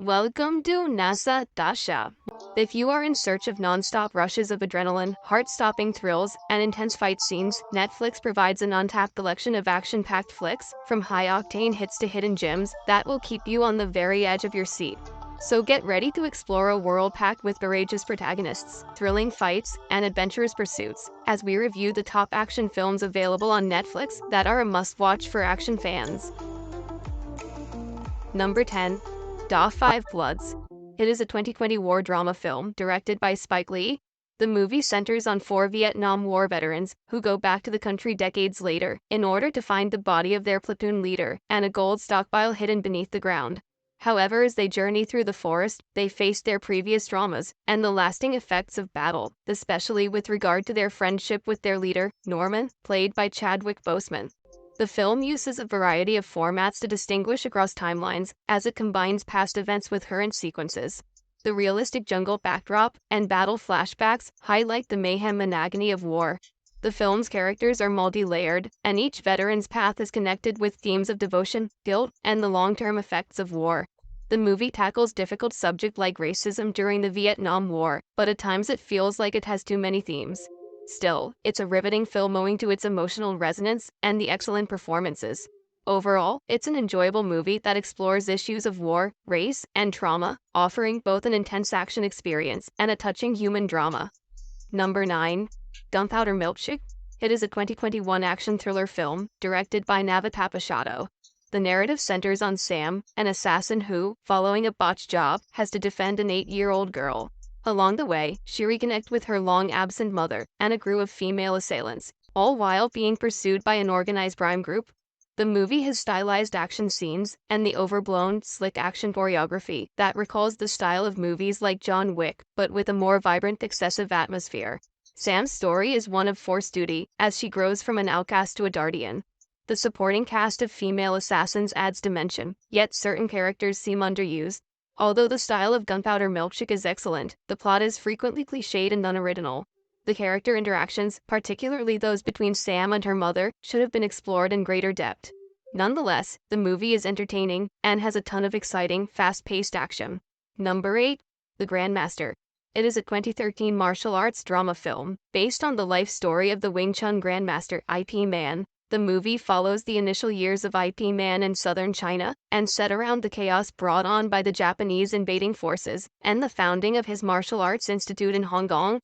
Welcome to NASA Tasha. If you are in search of non-stop rushes of adrenaline, heart-stopping thrills, and intense fight scenes, Netflix provides an untapped collection of action-packed flicks, from high-octane hits to hidden gems, that will keep you on the very edge of your seat. So get ready to explore a world packed with courageous protagonists, thrilling fights, and adventurous pursuits, as we review the top action films available on Netflix that are a must-watch for action fans. Number 10. Da 5 Bloods. It is a 2020 war drama film directed by Spike Lee. The movie centers on four Vietnam War veterans who go back to the country decades later in order to find the body of their platoon leader and a gold stockpile hidden beneath the ground. However, as they journey through the forest, they face their previous traumas and the lasting effects of battle, especially with regard to their friendship with their leader, Norman, played by Chadwick Boseman. The film uses a variety of formats to distinguish across timelines, as it combines past events with current sequences. The realistic jungle backdrop and battle flashbacks highlight the mayhem and agony of war. The film's characters are multi-layered, and each veteran's path is connected with themes of devotion, guilt, and the long-term effects of war. The movie tackles difficult subjects like racism during the Vietnam War, but at times it feels like it has too many themes. Still, it's a riveting film owing to its emotional resonance and the excellent performances. Overall, it's an enjoyable movie that explores issues of war, race, and trauma, offering both an intense action experience and a touching human drama. Number 9. Gunpowder Milkshake. It is a 2021 action thriller film directed by Navatapashado. The narrative centers on Sam, an assassin who, following a botched job, has to defend an 8-year-old girl. Along the way, she reconnects with her long-absent mother and a crew of female assailants, all while being pursued by an organized crime group. The movie has stylized action scenes and the overblown, slick action choreography that recalls the style of movies like John Wick, but with a more vibrant, excessive atmosphere. Sam's story is one of forced duty, as she grows from an outcast to a guardian. The supporting cast of female assassins adds dimension, yet certain characters seem underused. Although the style of Gunpowder Milkshake is excellent, the plot is frequently cliched and unoriginal. The character interactions, particularly those between Sam and her mother, should have been explored in greater depth. Nonetheless, the movie is entertaining and has a ton of exciting, fast-paced action. Number 8. The Grandmaster. It is a 2013 martial arts drama film based on the life story of the Wing Chun Grandmaster IP Man. The movie follows the initial years of IP Man in southern China and set around the chaos brought on by the Japanese invading forces and the founding of his martial arts institute in Hong Kong.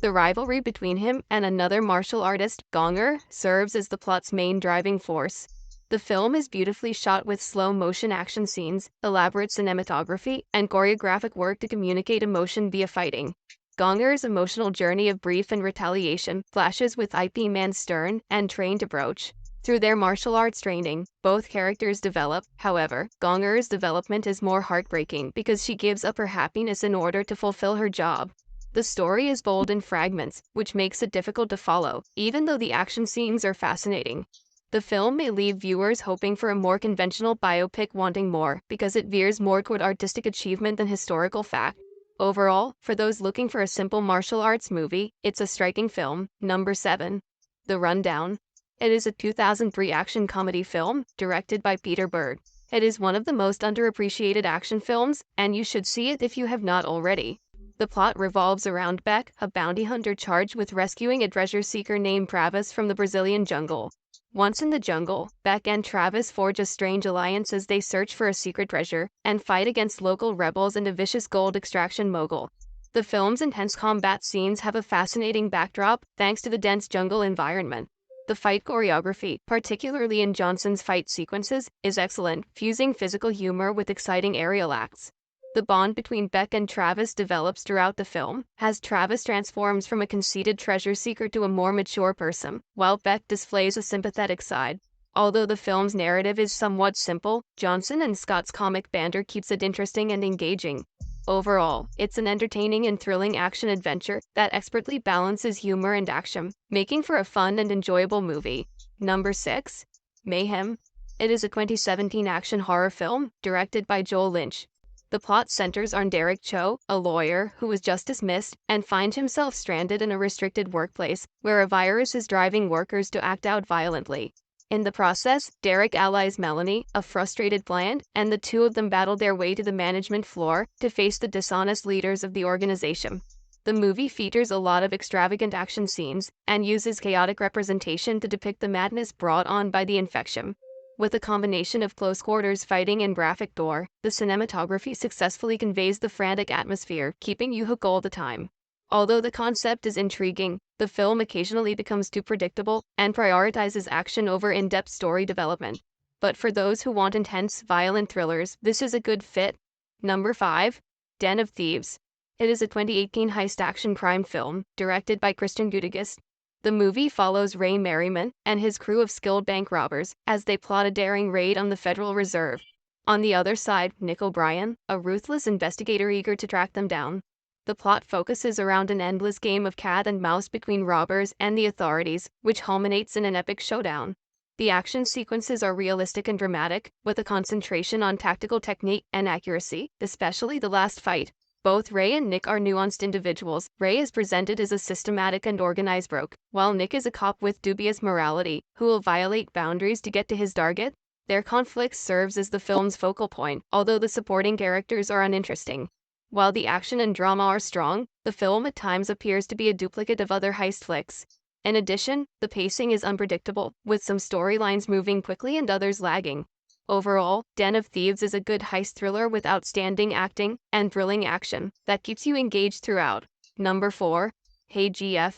The rivalry between him and another martial artist, Gonger, serves as the plot's main driving force. The film is beautifully shot with slow-motion action scenes, elaborate cinematography, and choreographic work to communicate emotion via fighting. Gonger's emotional journey of grief and retaliation flashes with IP Man's stern and trained approach. Through their martial arts training, both characters develop. However, Gonger's development is more heartbreaking because she gives up her happiness in order to fulfill her job. The story is bold in fragments, which makes it difficult to follow, even though the action scenes are fascinating. The film may leave viewers hoping for a more conventional biopic wanting more, because it veers more toward artistic achievement than historical fact. Overall, for those looking for a simple martial arts movie, it's a striking film. Number 7. The Rundown. It is a 2003 action comedy film directed by Peter Berg. It is one of the most underappreciated action films, and you should see it if you have not already. The plot revolves around Beck, a bounty hunter charged with rescuing a treasure seeker named Travis from the Brazilian jungle. Once in the jungle, Beck and Travis forge a strange alliance as they search for a secret treasure and fight against local rebels and a vicious gold extraction mogul. The film's intense combat scenes have a fascinating backdrop thanks to the dense jungle environment. The fight choreography, particularly in Johnson's fight sequences, is excellent, fusing physical humor with exciting aerial acts. The bond between Beck and Travis develops throughout the film, as Travis transforms from a conceited treasure seeker to a more mature person, while Beck displays a sympathetic side. Although the film's narrative is somewhat simple, Johnson and Scott's comic banter keeps it interesting and engaging. Overall, it's an entertaining and thrilling action-adventure that expertly balances humor and action, making for a fun and enjoyable movie. Number 6. Mayhem. It is a 2017 action horror film directed by Joel Lynch. The plot centers on Derek Cho, a lawyer who was just dismissed and finds himself stranded in a restricted workplace where a virus is driving workers to act out violently. In the process, Derek allies Melanie, a frustrated client, and the two of them battle their way to the management floor to face the dishonest leaders of the organization. The movie features a lot of extravagant action scenes and uses chaotic representation to depict the madness brought on by the infection. With a combination of close quarters fighting and graphic gore, the cinematography successfully conveys the frantic atmosphere, keeping you hooked all the time. Although the concept is intriguing, the film occasionally becomes too predictable and prioritizes action over in-depth story development. But for those who want intense, violent thrillers, this is a good fit. Number 5. Den of Thieves. It is a 2018 heist action crime film, directed by Christian Gutegas. The movie follows Ray Merriman and his crew of skilled bank robbers as they plot a daring raid on the Federal Reserve. On the other side, Nick O'Brien, a ruthless investigator eager to track them down. The plot focuses around an endless game of cat and mouse between robbers and the authorities, which culminates in an epic showdown. The action sequences are realistic and dramatic, with a concentration on tactical technique and accuracy, especially the last fight. Both Ray and Nick are nuanced individuals. Ray is presented as a systematic and organized rogue, while Nick is a cop with dubious morality, who will violate boundaries to get to his target. Their conflict serves as the film's focal point, although the supporting characters are uninteresting. While the action and drama are strong, the film at times appears to be a duplicate of other heist flicks. In addition, the pacing is unpredictable, with some storylines moving quickly and others lagging. Overall, Den of Thieves is a good heist thriller with outstanding acting and thrilling action that keeps you engaged throughout. Number 4. Hey GF.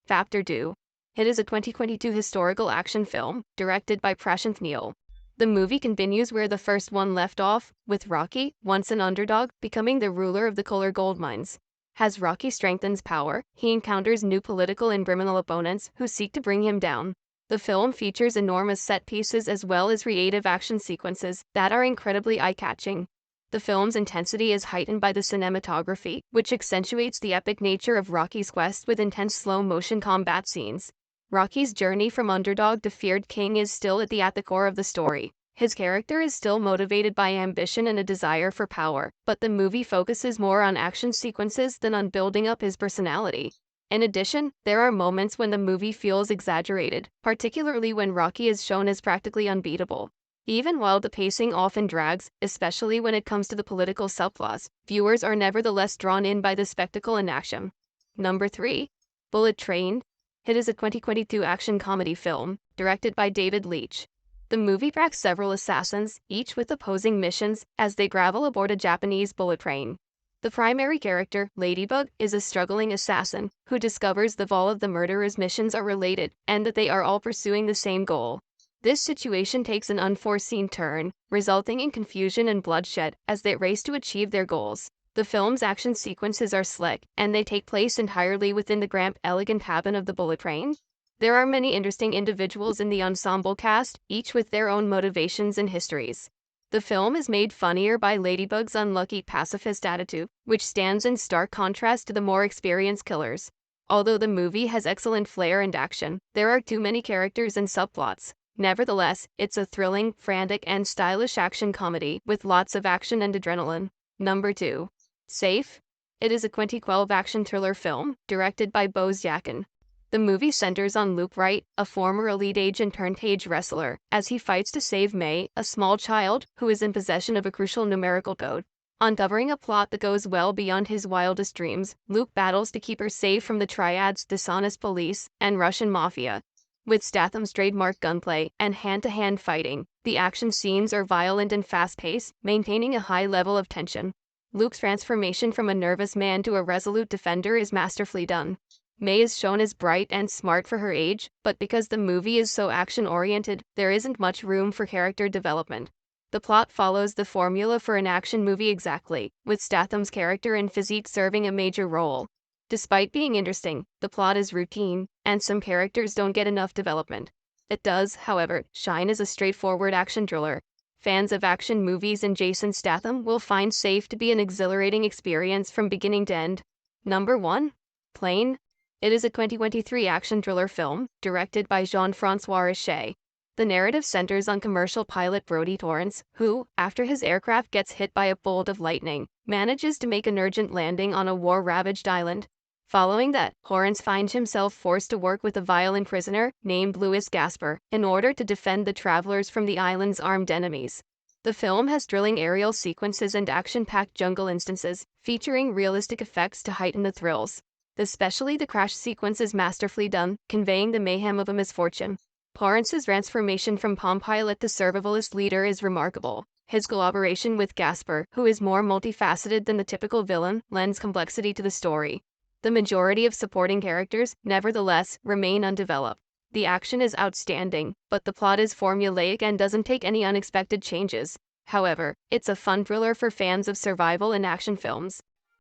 Factor 2. It is a 2022 historical action film, directed by Prashant Neel. The movie continues where the first one left off, with Rocky, once an underdog, becoming the ruler of the Kohler gold mines. As Rocky strengthens power, he encounters new political and criminal opponents who seek to bring him down. The film features enormous set pieces as well as creative action sequences that are incredibly eye-catching. The film's intensity is heightened by the cinematography, which accentuates the epic nature of Rocky's quest with intense slow-motion combat scenes. Rocky's journey from underdog to feared king is still at the core of the story. His character is still motivated by ambition and a desire for power, but the movie focuses more on action sequences than on building up his personality. In addition, there are moments when the movie feels exaggerated, particularly when Rocky is shown as practically unbeatable. Even while the pacing often drags, especially when it comes to the political subplots, viewers are nevertheless drawn in by the spectacle and action. Number 3. Bullet Train. It is a 2022 action comedy film, directed by David Leitch. The movie tracks several assassins, each with opposing missions, as they travel aboard a Japanese bullet train. The primary character, Ladybug, is a struggling assassin who discovers that all of the murderers' missions are related and that they are all pursuing the same goal. This situation takes an unforeseen turn, resulting in confusion and bloodshed as they race to achieve their goals. The film's action sequences are slick, and they take place entirely within the cramped, elegant cabin of the bullet train. There are many interesting individuals in the ensemble cast, each with their own motivations and histories. The film is made funnier by Ladybug's unlucky pacifist attitude, which stands in stark contrast to the more experienced killers. Although the movie has excellent flair and action, there are too many characters and subplots. Nevertheless, it's a thrilling, frantic, and stylish action comedy with lots of action and adrenaline. Number 2. Safe. It is a 2012 action thriller film, directed by Bose Yakin. The movie centers on Luke Wright, a former elite agent turned cage wrestler, as he fights to save May, a small child who is in possession of a crucial numerical code. Uncovering a plot that goes well beyond his wildest dreams, Luke battles to keep her safe from the Triad's dishonest police and Russian mafia. With Statham's trademark gunplay and hand-to-hand fighting, the action scenes are violent and fast-paced, maintaining a high level of tension. Luke's transformation from a nervous man to a resolute defender is masterfully done. May is shown as bright and smart for her age, but because the movie is so action-oriented, there isn't much room for character development. The plot follows the formula for an action movie exactly, with Statham's character and physique serving a major role. Despite being interesting, the plot is routine, and some characters don't get enough development. It does, however, shine as a straightforward action thriller. Fans of action movies and Jason Statham will find Safe to be an exhilarating experience from beginning to end. Number 1. Plane. It is a 2023 action thriller film, directed by Jean-Francois Richet. The narrative centers on commercial pilot Brodie Torrance, who, after his aircraft gets hit by a bolt of lightning, manages to make an urgent landing on a war-ravaged island. Following that, Lawrence finds himself forced to work with a violent prisoner named Louis Gasper in order to defend the travelers from the island's armed enemies. The film has thrilling aerial sequences and action-packed jungle instances, featuring realistic effects to heighten the thrills. Especially the crash sequence is masterfully done, conveying the mayhem of a misfortune. Lawrence's transformation from Palm Pilot to survivalist leader is remarkable. His collaboration with Gasper, who is more multifaceted than the typical villain, lends complexity to the story. The majority of supporting characters, nevertheless, remain undeveloped. The action is outstanding, but the plot is formulaic and doesn't take any unexpected changes. However, it's a fun thriller for fans of survival and action films.